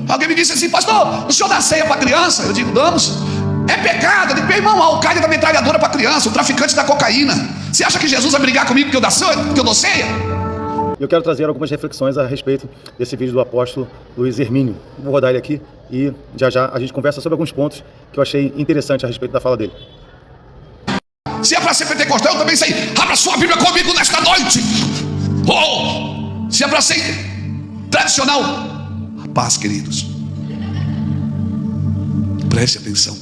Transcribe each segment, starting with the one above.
Alguém me disse assim: pastor, o senhor dá ceia para criança? Eu digo: damos. É pecado. Eu digo: meu irmão, a Al-Qaeda dá metralhadora para criança, o traficante da cocaína. Você acha que Jesus vai brigar comigo porque eu dou ceia? Eu quero trazer algumas reflexões a respeito desse vídeo do apóstolo Luiz Hermínio. Vou rodar ele aqui e já a gente conversa sobre alguns pontos que eu achei interessante a respeito da fala dele. Se é para ser pentecostal, eu também sei. Abra sua Bíblia comigo nesta noite. Oh! Se é para ser tradicional, paz, queridos, preste atenção.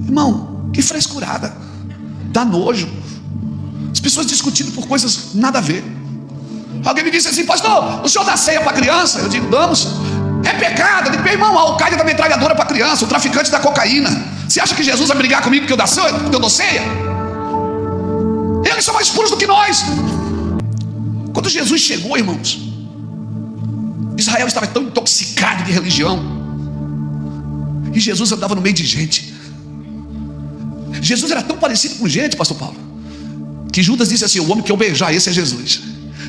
Irmão, que frescurada, dá nojo. As pessoas discutindo por coisas nada a ver. Alguém me disse assim: pastor, o senhor dá ceia para criança? Eu digo: damos. É pecado. Eu digo: meu irmão, a Al-Qaeda dá metralhadora para criança, o traficante da cocaína. Você acha que Jesus vai brigar comigo porque eu dou ceia? Eles são mais puros do que nós. Quando Jesus chegou, irmãos, Israel estava tão intoxicado de religião, e Jesus andava no meio de gente. Jesus era tão parecido com gente, pastor Paulo, que Judas disse assim: o homem que eu beijar, esse é Jesus.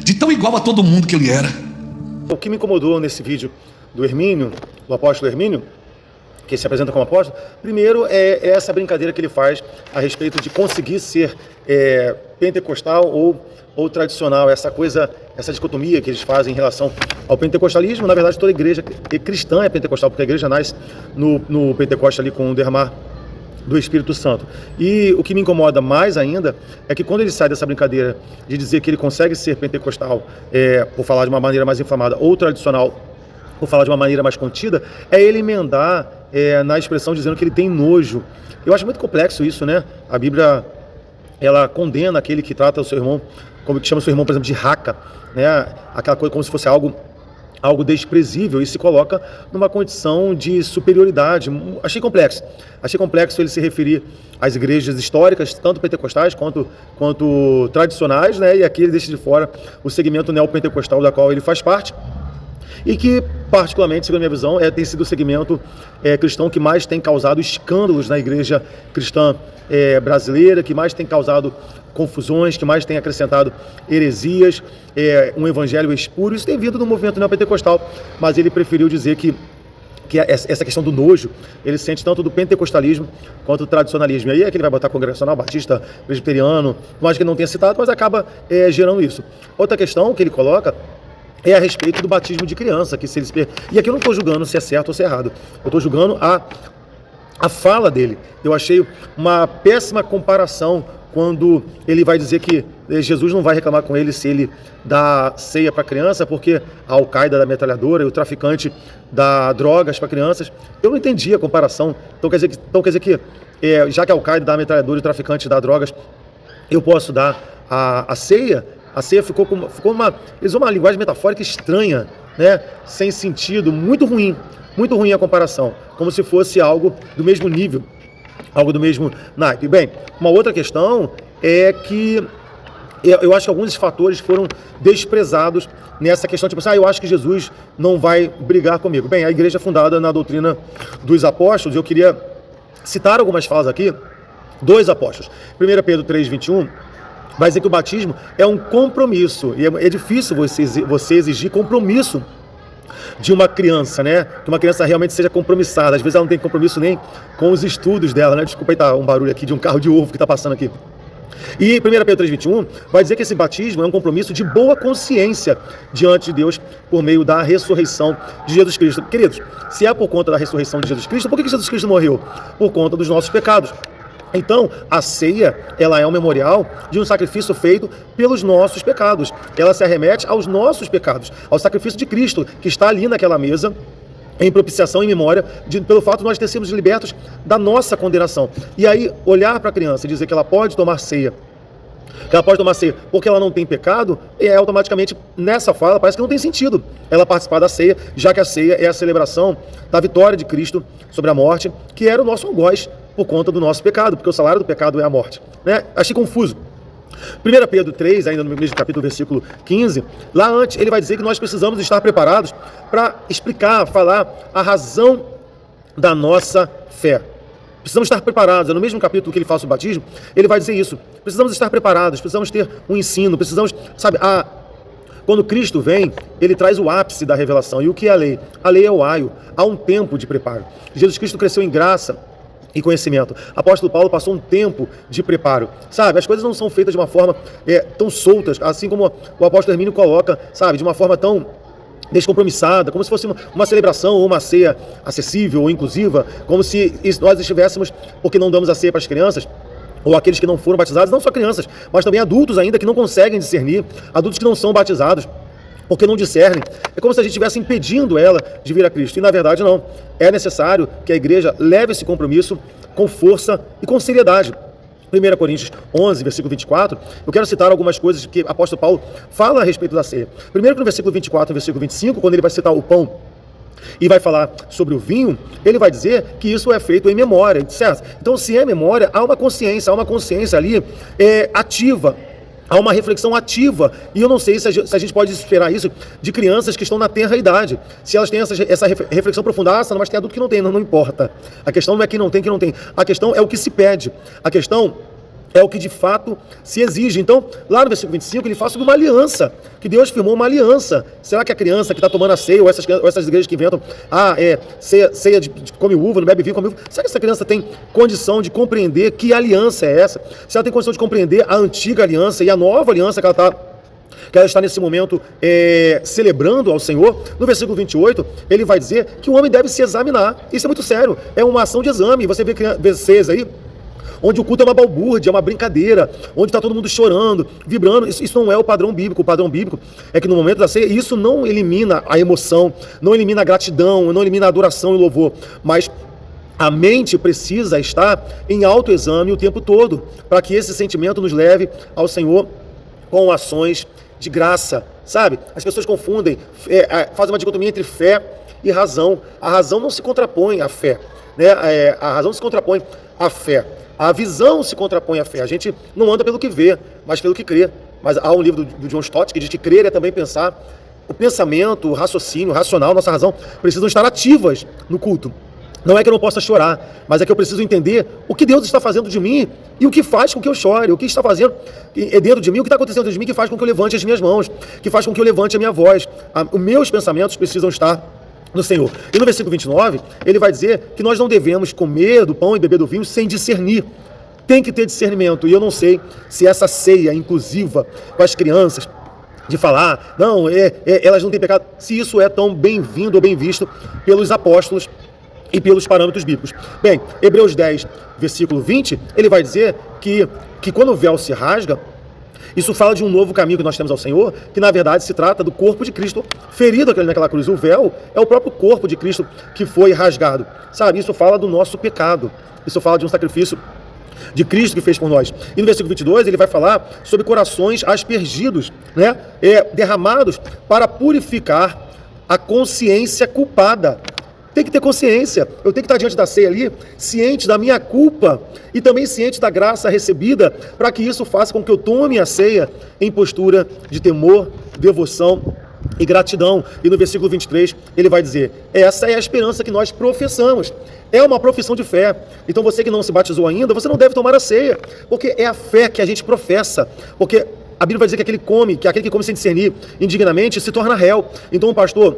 De tão igual a todo mundo que ele era. O que me incomodou nesse vídeo do Hermínio, do apóstolo Hermínio, que se apresenta como apóstolo, primeiro é essa brincadeira que ele faz a respeito de conseguir ser pentecostal ou tradicional, essa dicotomia que eles fazem em relação ao pentecostalismo. Na verdade, toda igreja cristã é pentecostal, porque a igreja nasce no Pentecoste ali com o derramar do Espírito Santo. E o que me incomoda mais ainda é que quando ele sai dessa brincadeira de dizer que ele consegue ser pentecostal, por falar de uma maneira mais inflamada, ou tradicional, por falar de uma maneira mais contida, é ele emendar na expressão dizendo que ele tem nojo. Eu acho muito complexo isso, né? A Bíblia, ela condena aquele que trata o seu irmão, como que chama o seu irmão, por exemplo, de raca, né? Aquela coisa como se fosse algo desprezível, e se coloca numa condição de superioridade. Achei complexo ele se referir às igrejas históricas, tanto pentecostais quanto tradicionais, né? E aqui ele deixa de fora o segmento neopentecostal da qual ele faz parte, e que, particularmente, segundo a minha visão, tem sido o segmento cristão que mais tem causado escândalos na igreja cristã brasileira, que mais tem causado confusões, que mais tem acrescentado heresias, um evangelho espúrio. Isso tem vindo do movimento neopentecostal, mas ele preferiu dizer que essa questão do nojo, ele sente tanto do pentecostalismo quanto do tradicionalismo. E aí é que ele vai botar congregacional, batista, presbiteriano, mais que ele não tenha citado, mas acaba gerando isso. Outra questão que ele coloca é a respeito do batismo de criança, que se eles... E aqui eu não estou julgando se é certo ou se é errado, eu estou julgando a fala dele. Eu achei uma péssima comparação quando ele vai dizer que Jesus não vai reclamar com ele se ele dá ceia para criança, porque a Al-Qaeda dá metralhadora e o traficante dá drogas para crianças. Eu não entendi a comparação. Então quer dizer que já que a Al-Qaeda dá metralhadora e o traficante dá drogas, eu posso dar a ceia? A ceia ficou eles usam uma linguagem metafórica estranha, né? Sem sentido, muito ruim a comparação, como se fosse algo do mesmo nível, algo do mesmo naipe. Bem, uma outra questão é que eu acho que alguns fatores foram desprezados nessa questão, tipo assim, eu acho que Jesus não vai brigar comigo. Bem, a igreja é fundada na doutrina dos apóstolos, eu queria citar algumas falas aqui, dois apóstolos. 1 Pedro 3:21, vai dizer que o batismo é um compromisso, e é difícil você exigir compromisso de uma criança, né? Que uma criança realmente seja compromissada. Às vezes ela não tem compromisso nem com os estudos dela, né? Desculpa aí, tá um barulho aqui de um carro de ovo que está passando aqui. E 1 Pedro 3:21 vai dizer que esse batismo é um compromisso de boa consciência diante de Deus por meio da ressurreição de Jesus Cristo. Queridos, se é por conta da ressurreição de Jesus Cristo, por que Jesus Cristo morreu? Por conta dos nossos pecados. Então, a ceia, ela é um memorial de um sacrifício feito pelos nossos pecados. Ela se arremete aos nossos pecados, ao sacrifício de Cristo, que está ali naquela mesa, em propiciação, em memória, pelo fato de nós ter sido libertos da nossa condenação. E aí, olhar para a criança e dizer que ela pode tomar ceia, porque ela não tem pecado, automaticamente, nessa fala, parece que não tem sentido ela participar da ceia, já que a ceia é a celebração da vitória de Cristo sobre a morte, que era o nosso algoz por conta do nosso pecado, porque o salário do pecado é a morte, né? Achei confuso. 1 Pedro 3, ainda no mesmo capítulo, versículo 15, lá antes ele vai dizer que nós precisamos estar preparados para explicar, falar a razão da nossa fé. Precisamos estar preparados. No mesmo capítulo que ele fala sobre o batismo, ele vai dizer isso. Precisamos estar preparados, precisamos ter um ensino, precisamos, Quando Cristo vem, ele traz o ápice da revelação. E o que é a lei? A lei é o aio. Há um tempo de preparo. Jesus Cristo cresceu em graça e conhecimento. Apóstolo Paulo passou um tempo de preparo. Sabe, as coisas não são feitas de uma forma tão soltas, assim como o apóstolo Hermínio coloca, sabe, de uma forma tão descompromissada, como se fosse uma celebração ou uma ceia acessível ou inclusiva, como se nós estivéssemos, porque não damos a ceia para as crianças, ou aqueles que não foram batizados, não só crianças, mas também adultos ainda que não conseguem discernir, adultos que não são batizados, porque não discernem. É como se a gente estivesse impedindo ela de vir a Cristo. E na verdade não. É necessário que a igreja leve esse compromisso com força e com seriedade. 1 Coríntios 11, versículo 24, eu quero citar algumas coisas que o apóstolo Paulo fala a respeito da ceia. Primeiro que no versículo 24 e versículo 25, quando ele vai citar o pão e vai falar sobre o vinho, ele vai dizer que isso é feito em memória, certo? Então, se é memória, há uma consciência ali ativa. Há uma reflexão ativa, e eu não sei se a gente pode esperar isso de crianças que estão na tenra idade. Se elas têm essa reflexão profunda, mas tem adulto que não tem, não importa. A questão não é quem não tem, quem não tem. A questão é o que se pede. A questão é o que de fato se exige. Então, lá no versículo 25, ele fala sobre uma aliança, que Deus firmou uma aliança. Será que a criança que está tomando a ceia, ou essas igrejas que inventam, ceia de come uva, não bebe vinho, come uva, será que essa criança tem condição de compreender que aliança é essa? Se ela tem condição de compreender a antiga aliança e a nova aliança que ela está nesse momento celebrando ao Senhor, no versículo 28, ele vai dizer que o homem deve se examinar. Isso é muito sério, é uma ação de exame. Você vê ceias aí, onde o culto é uma balbúrdia, é uma brincadeira, onde está todo mundo chorando, vibrando. Isso não é o padrão bíblico. O padrão bíblico é que no momento da ceia, isso não elimina a emoção, não elimina a gratidão, não elimina a adoração e louvor, mas a mente precisa estar em autoexame o tempo todo, para que esse sentimento nos leve ao Senhor com ações de graça, sabe? As pessoas confundem, fazem uma dicotomia entre fé e razão. A razão não se contrapõe à fé, né? A razão se contrapõe à fé. A visão se contrapõe à fé. A gente não anda pelo que vê, mas pelo que crê. Mas há um livro do John Stott que diz que crer é também pensar. O pensamento, o raciocínio, o racional, nossa razão, precisam estar ativas no culto. Não é que eu não possa chorar, mas é que eu preciso entender o que Deus está fazendo de mim e o que faz com que eu chore, o que está fazendo dentro de mim, o que está acontecendo dentro de mim que faz com que eu levante as minhas mãos, que faz com que eu levante a minha voz. Os meus pensamentos precisam estar no Senhor. E no versículo 29, ele vai dizer que nós não devemos comer do pão e beber do vinho sem discernir. Tem que ter discernimento. E eu não sei se essa ceia inclusiva com as crianças, de falar, não, elas não têm pecado, se isso é tão bem-vindo ou bem visto pelos apóstolos e pelos parâmetros bíblicos. Bem, Hebreus 10, versículo 20, ele vai dizer que quando o véu se rasga, isso fala de um novo caminho que nós temos ao Senhor, que na verdade se trata do corpo de Cristo ferido naquela cruz. O véu é o próprio corpo de Cristo que foi rasgado. Sabe, isso fala do nosso pecado. Isso fala de um sacrifício de Cristo que fez por nós. E no versículo 22 ele vai falar sobre corações aspergidos, né? Derramados para purificar a consciência culpada. Tem que ter consciência, eu tenho que estar diante da ceia ali, ciente da minha culpa e também ciente da graça recebida, para que isso faça com que eu tome a ceia em postura de temor, devoção e gratidão. E no versículo 23 ele vai dizer, essa é a esperança que nós professamos, é uma profissão de fé. Então você que não se batizou ainda, você não deve tomar a ceia, porque é a fé que a gente professa, porque a Bíblia vai dizer que aquele que come sem discernir indignamente se torna réu. Então o pastor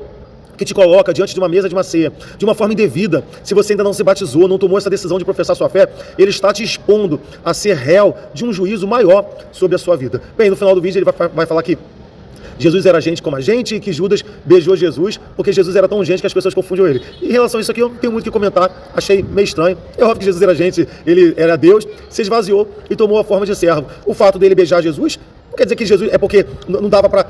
que te coloca diante de uma mesa de uma ceia, de uma forma indevida, se você ainda não se batizou, não tomou essa decisão de professar sua fé, ele está te expondo a ser réu de um juízo maior sobre a sua vida. Bem, no final do vídeo ele vai falar que Jesus era gente como a gente e que Judas beijou Jesus, porque Jesus era tão gente que as pessoas confundiam ele. Em relação a isso aqui eu não tenho muito o que comentar, achei meio estranho. É óbvio que Jesus era gente, ele era Deus, se esvaziou e tomou a forma de servo. O fato dele beijar Jesus, não quer dizer que Jesus, é porque não dava para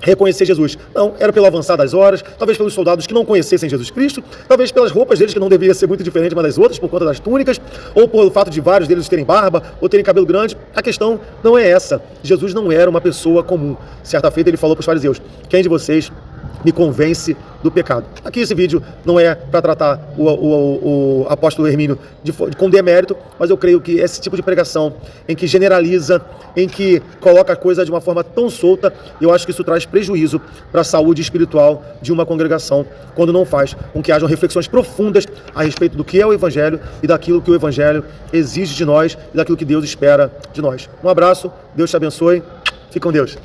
reconhecer Jesus. Não, era pelo avançar das horas, talvez pelos soldados que não conhecessem Jesus Cristo, talvez pelas roupas deles que não deveriam ser muito diferentes umas das outras por conta das túnicas, ou pelo fato de vários deles terem barba ou terem cabelo grande. A questão não é essa. Jesus não era uma pessoa comum. Certa feita ele falou para os fariseus, quem de vocês me convence do pecado? Aqui esse vídeo não é para tratar o apóstolo Hermínio com demérito, mas eu creio que esse tipo de pregação, em que generaliza, em que coloca a coisa de uma forma tão solta, eu acho que isso traz prejuízo para a saúde espiritual de uma congregação, quando não faz com que hajam reflexões profundas a respeito do que é o Evangelho e daquilo que o Evangelho exige de nós e daquilo que Deus espera de nós. Um abraço, Deus te abençoe, fique com Deus.